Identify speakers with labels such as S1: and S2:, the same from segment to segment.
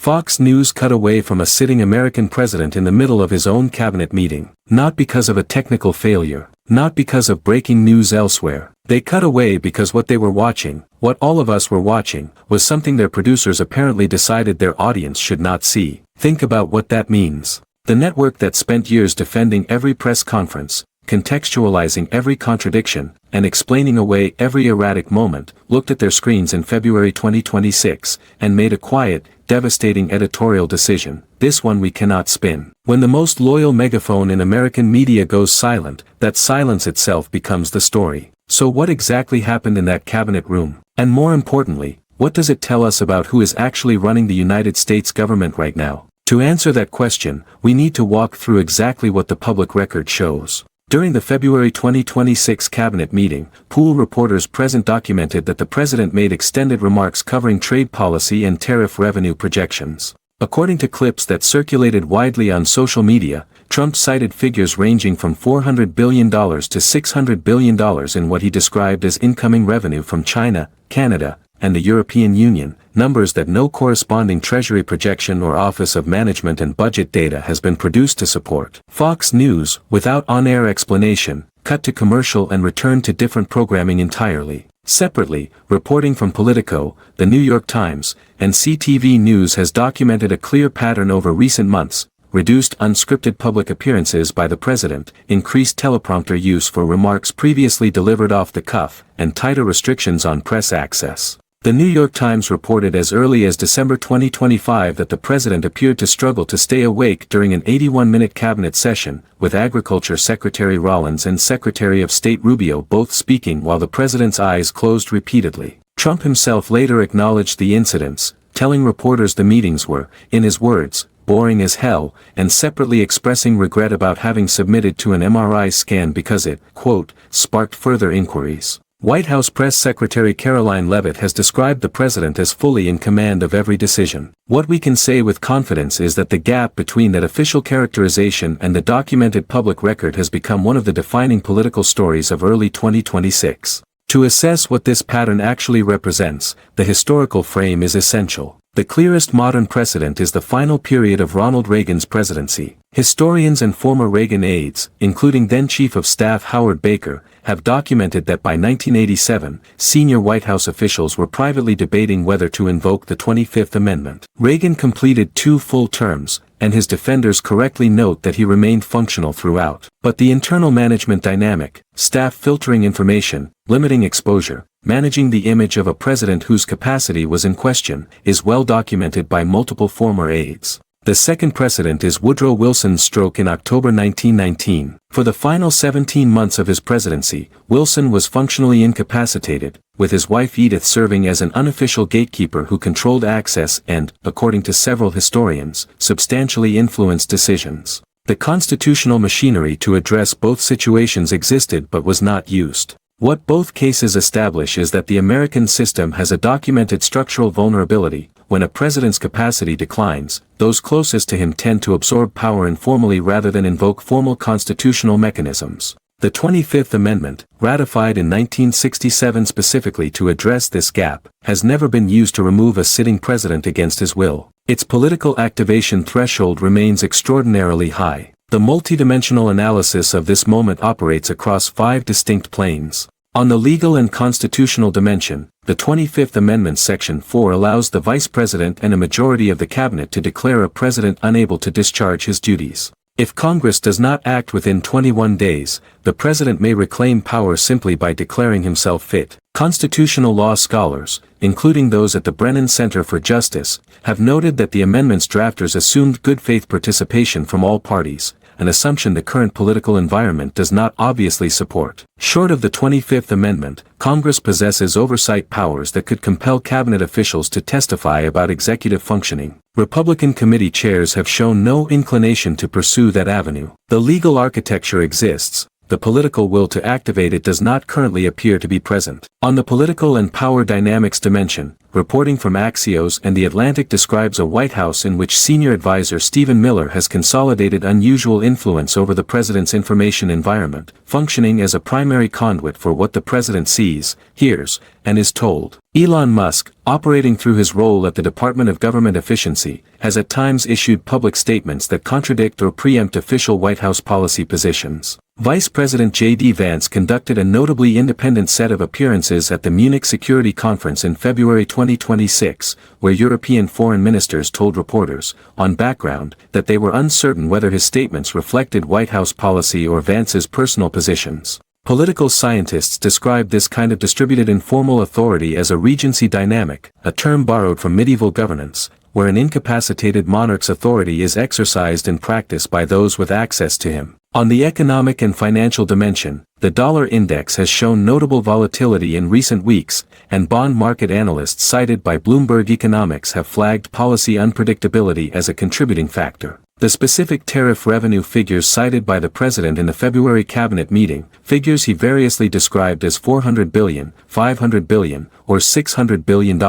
S1: Fox News cut away from a sitting American president in the middle of his own cabinet meeting, not because of a technical failure, not because of breaking news elsewhere. They cut away because what they were watching, what all of us were watching, was something their producers apparently decided their audience should not see. Think about what that means. The network that spent years defending every press conference, contextualizing every contradiction, and explaining away every erratic moment, looked at their screens in February 2026, and made a quiet, devastating editorial decision: this one we cannot spin. When the most loyal megaphone in American media goes silent, that silence itself becomes the story. So what exactly happened in that cabinet room? And more importantly, what does it tell us about who is actually running the United States government right now? To answer that question, we need to walk through exactly what the public record shows. During the February 2026 cabinet meeting, pool reporters present documented that the president made extended remarks covering trade policy and tariff revenue projections. According to clips that circulated widely on social media, Trump cited figures ranging from $400 billion to $600 billion in what he described as incoming revenue from China, Canada, and the European Union, numbers that no corresponding Treasury projection or Office of Management and Budget data has been produced to support. Fox News, without on-air explanation, cut to commercial and returned to different programming entirely. Separately, reporting from Politico, The New York Times, and CTV News has documented a clear pattern over recent months: reduced unscripted public appearances by the president, increased teleprompter use for remarks previously delivered off the cuff, and tighter restrictions on press access. The New York Times reported as early as December 2025 that the president appeared to struggle to stay awake during an 81-minute cabinet session, with Agriculture Secretary Rollins and Secretary of State Rubio both speaking while the president's eyes closed repeatedly. Trump himself later acknowledged the incidents, telling reporters the meetings were, in his words, boring as hell, and separately expressing regret about having submitted to an MRI scan because it, quote, sparked further inquiries. White House Press Secretary Caroline Leavitt has described the president as fully in command of every decision. What we can say with confidence is that the gap between that official characterization and the documented public record has become one of the defining political stories of early 2026. To assess what this pattern actually represents, the historical frame is essential. The clearest modern precedent is the final period of Ronald Reagan's presidency. Historians and former Reagan aides, including then Chief of Staff Howard Baker, have documented that by 1987, senior White House officials were privately debating whether to invoke the 25th Amendment. Reagan completed 2 full terms, and his defenders correctly note that he remained functional throughout. But the internal management dynamic, staff filtering information, limiting exposure, managing the image of a president whose capacity was in question, is well documented by multiple former aides. The second precedent is Woodrow Wilson's stroke in October 1919. For the final 17 months of his presidency, Wilson was functionally incapacitated, with his wife Edith serving as an unofficial gatekeeper who controlled access and, according to several historians, substantially influenced decisions. The constitutional machinery to address both situations existed but was not used. What both cases establish is that the American system has a documented structural vulnerability. When a president's capacity declines, those closest to him tend to absorb power informally rather than invoke formal constitutional mechanisms. The 25th Amendment, ratified in 1967 specifically to address this gap, has never been used to remove a sitting president against his will. Its political activation threshold remains extraordinarily high. The multidimensional analysis of this moment operates across 5 distinct planes. On the legal and constitutional dimension, the 25th Amendment Section 4 allows the Vice President and a majority of the Cabinet to declare a president unable to discharge his duties. If Congress does not act within 21 days, the president may reclaim power simply by declaring himself fit. Constitutional law scholars, including those at the Brennan Center for Justice, have noted that the amendment's drafters assumed good faith participation from all parties, an assumption the current political environment does not obviously support. Short of the 25th Amendment, Congress possesses oversight powers that could compel cabinet officials to testify about executive functioning. Republican committee chairs have shown no inclination to pursue that avenue. The legal architecture exists, the political will to activate it does not currently appear to be present. On the political and power dynamics dimension, reporting from Axios and The Atlantic describes a White House in which senior advisor Stephen Miller has consolidated unusual influence over the president's information environment, functioning as a primary conduit for what the president sees, hears, and is told. Elon Musk, operating through his role at the Department of Government Efficiency, has at times issued public statements that contradict or preempt official White House policy positions. Vice President J.D. Vance conducted a notably independent set of appearances at the Munich Security Conference in February 2026, where European foreign ministers told reporters, on background, that they were uncertain whether his statements reflected White House policy or Vance's personal positions. Political scientists describe this kind of distributed informal authority as a regency dynamic, a term borrowed from medieval governance, where an incapacitated monarch's authority is exercised in practice by those with access to him. On the economic and financial dimension, the dollar index has shown notable volatility in recent weeks, and bond market analysts cited by Bloomberg Economics have flagged policy unpredictability as a contributing factor. The specific tariff revenue figures cited by the president in the February cabinet meeting, figures he variously described as $400 billion, $500 billion, or $600 billion,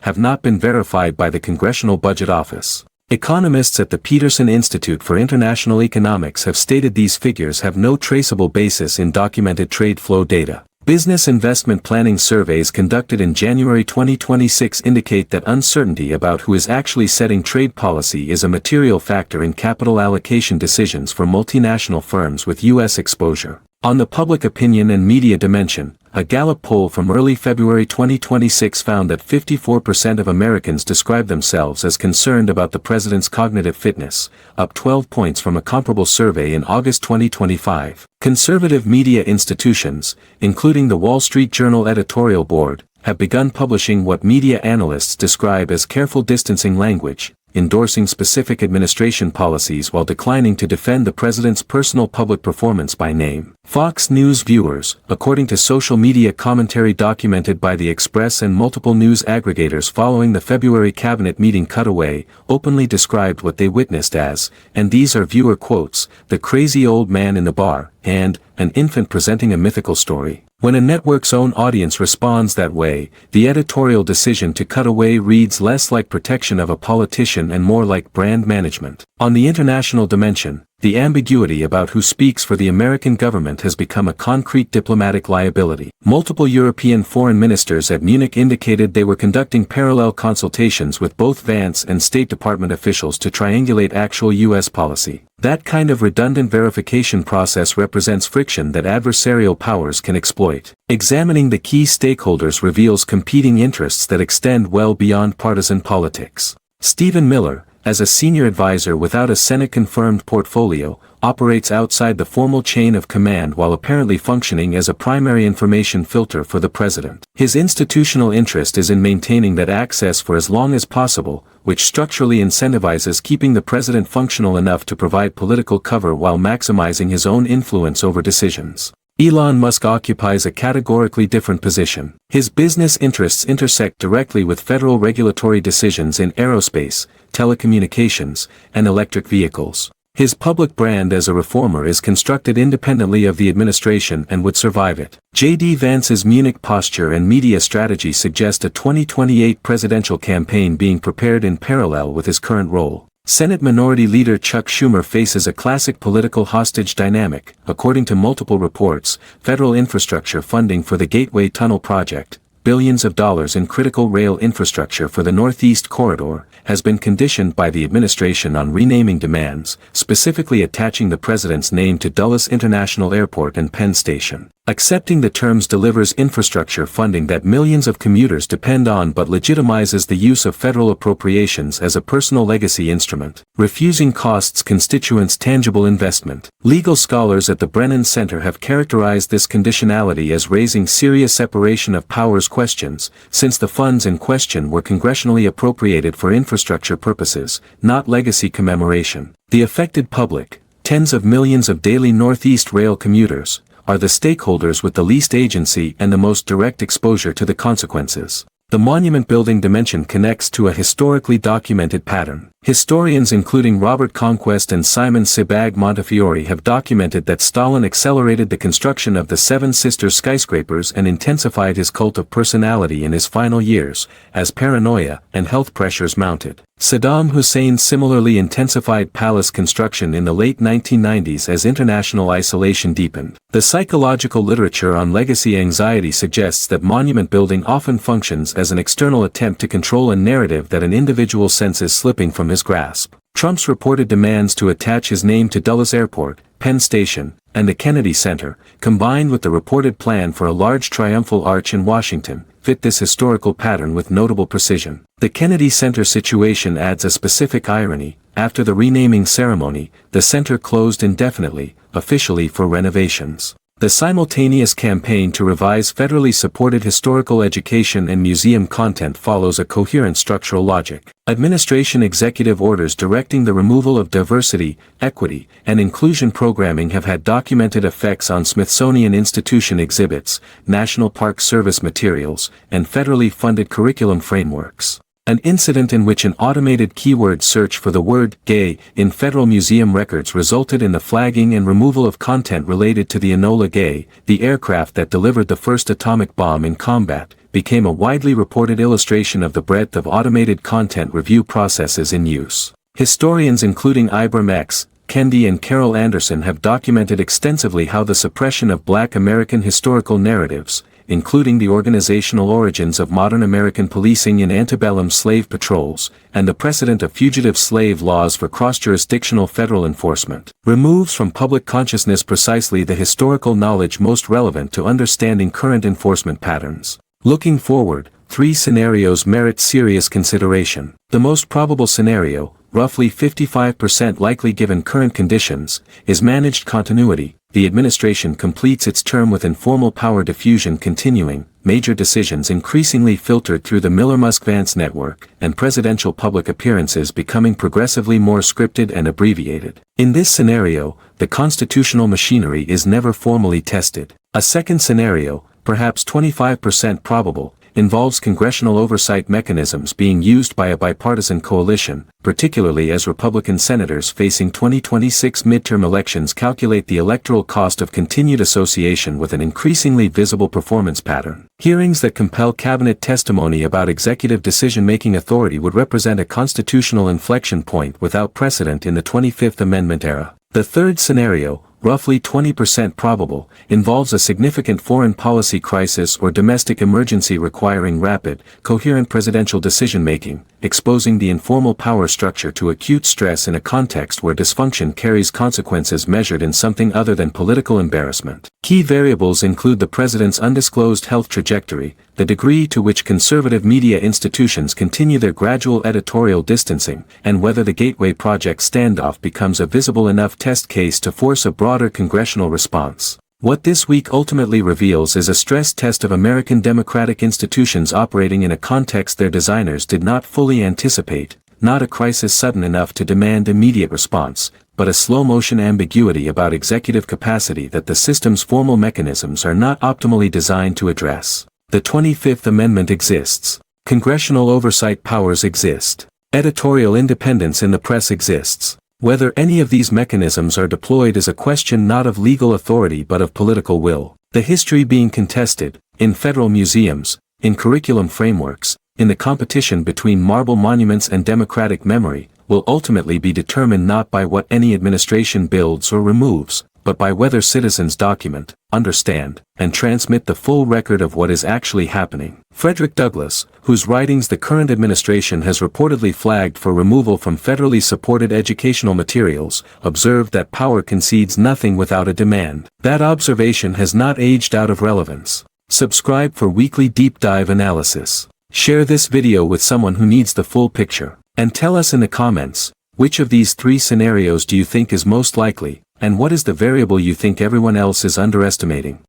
S1: have not been verified by the Congressional Budget Office. Economists at the Peterson Institute for International Economics have stated these figures have no traceable basis in documented trade flow data. Business investment planning surveys conducted in January 2026 indicate that uncertainty about who is actually setting trade policy is a material factor in capital allocation decisions for multinational firms with U.S. exposure. On the public opinion and media dimension, a Gallup poll from early February 2026 found that 54% of Americans describe themselves as concerned about the president's cognitive fitness, up 12 points from a comparable survey in August 2025. Conservative media institutions, including the Wall Street Journal editorial board, have begun publishing what media analysts describe as careful distancing language, endorsing specific administration policies while declining to defend the president's personal public performance by name. Fox News viewers, according to social media commentary documented by The Express and multiple news aggregators following the February cabinet meeting cutaway, openly described what they witnessed as, and these are viewer quotes, "the crazy old man in the bar," and "an infant presenting a mythical story." When a network's own audience responds that way, the editorial decision to cut away reads less like protection of a politician and more like brand management. On the international dimension, the ambiguity about who speaks for the American government has become a concrete diplomatic liability. Multiple European foreign ministers at Munich indicated they were conducting parallel consultations with both Vance and State Department officials to triangulate actual U.S. policy. That kind of redundant verification process represents friction that adversarial powers can exploit. Examining the key stakeholders reveals competing interests that extend well beyond partisan politics. Stephen Miller, as a senior advisor without a Senate-confirmed portfolio, operates outside the formal chain of command while apparently functioning as a primary information filter for the president. His institutional interest is in maintaining that access for as long as possible, which structurally incentivizes keeping the president functional enough to provide political cover while maximizing his own influence over decisions. Elon Musk occupies a categorically different position. His business interests intersect directly with federal regulatory decisions in aerospace, telecommunications, and electric vehicles. His public brand as a reformer is constructed independently of the administration and would survive it. J.D. Vance's Munich posture and media strategy suggest a 2028 presidential campaign being prepared in parallel with his current role. Senate Minority Leader Chuck Schumer faces a classic political hostage dynamic. According to multiple reports, federal infrastructure funding for the Gateway Tunnel project, billions of dollars in critical rail infrastructure for the Northeast Corridor, has been conditioned by the administration on renaming demands, specifically attaching the president's name to Dulles International Airport and Penn Station. Accepting the terms delivers infrastructure funding that millions of commuters depend on but legitimizes the use of federal appropriations as a personal legacy instrument. Refusing costs constituents tangible investment. Legal scholars at the Brennan Center have characterized this conditionality as raising serious separation of powers questions, since the funds in question were congressionally appropriated for infrastructure purposes, not legacy commemoration. The affected public, tens of millions of daily Northeast Rail commuters, are the stakeholders with the least agency and the most direct exposure to the consequences. The monument building dimension connects to a historically documented pattern. Historians including Robert Conquest and Simon Sebag Montefiore have documented that Stalin accelerated the construction of the Seven Sisters skyscrapers and intensified his cult of personality in his final years, as paranoia and health pressures mounted. Saddam Hussein similarly intensified palace construction in the late 1990s as international isolation deepened. The psychological literature on legacy anxiety suggests that monument building often functions as an external attempt to control a narrative that an individual senses slipping from his grasp. Trump's reported demands to attach his name to Dulles Airport, Penn Station, and the Kennedy Center, combined with the reported plan for a large triumphal arch in Washington, fit this historical pattern with notable precision. The Kennedy Center situation adds a specific irony. After the renaming ceremony, the center closed indefinitely, officially for renovations. The simultaneous campaign to revise federally supported historical education and museum content follows a coherent structural logic. Administration executive orders directing the removal of diversity, equity, and inclusion programming have had documented effects on Smithsonian Institution exhibits, National Park Service materials, and federally funded curriculum frameworks. An incident in which an automated keyword search for the word gay in federal museum records resulted in the flagging and removal of content related to the Enola Gay, the aircraft that delivered the first atomic bomb in combat, became a widely reported illustration of the breadth of automated content review processes in use. Historians including Ibram X. Kendi and Carol Anderson have documented extensively how the suppression of Black American historical narratives, including the organizational origins of modern American policing in antebellum slave patrols, and the precedent of fugitive slave laws for cross-jurisdictional federal enforcement, removes from public consciousness precisely the historical knowledge most relevant to understanding current enforcement patterns. Looking forward, three scenarios merit serious consideration. The most probable scenario, roughly 55% likely given current conditions, is managed continuity. The administration completes its term with informal power diffusion continuing, major decisions increasingly filtered through the Miller-Musk-Vance network, and presidential public appearances becoming progressively more scripted and abbreviated. In this scenario, the constitutional machinery is never formally tested. A second scenario, perhaps 25% probable, involves congressional oversight mechanisms being used by a bipartisan coalition, particularly as Republican senators facing 2026 midterm elections calculate the electoral cost of continued association with an increasingly visible performance pattern. Hearings that compel cabinet testimony about executive decision-making authority would represent a constitutional inflection point without precedent in the 25th Amendment era. The third scenario, roughly 20% probable, involves a significant foreign policy crisis or domestic emergency requiring rapid, coherent presidential decision-making, exposing the informal power structure to acute stress in a context where dysfunction carries consequences measured in something other than political embarrassment. Key variables include the president's undisclosed health trajectory, the degree to which conservative media institutions continue their gradual editorial distancing, and whether the Gateway Project standoff becomes a visible enough test case to force a broader congressional response. What this week ultimately reveals is a stress test of American democratic institutions operating in a context their designers did not fully anticipate, not a crisis sudden enough to demand immediate response, but a slow-motion ambiguity about executive capacity that the system's formal mechanisms are not optimally designed to address. The 25th Amendment exists. Congressional oversight powers exist. Editorial independence in the press exists. Whether any of these mechanisms are deployed is a question not of legal authority but of political will. The history being contested, in federal museums, in curriculum frameworks, in the competition between marble monuments and democratic memory, will ultimately be determined not by what any administration builds or removes, but by whether citizens document, understand, and transmit the full record of what is actually happening. Frederick Douglass, whose writings the current administration has reportedly flagged for removal from federally supported educational materials, observed that power concedes nothing without a demand. That observation has not aged out of relevance. Subscribe for weekly deep dive analysis. Share this video with someone who needs the full picture. And tell us in the comments, which of these three scenarios do you think is most likely, and what is the variable you think everyone else is underestimating?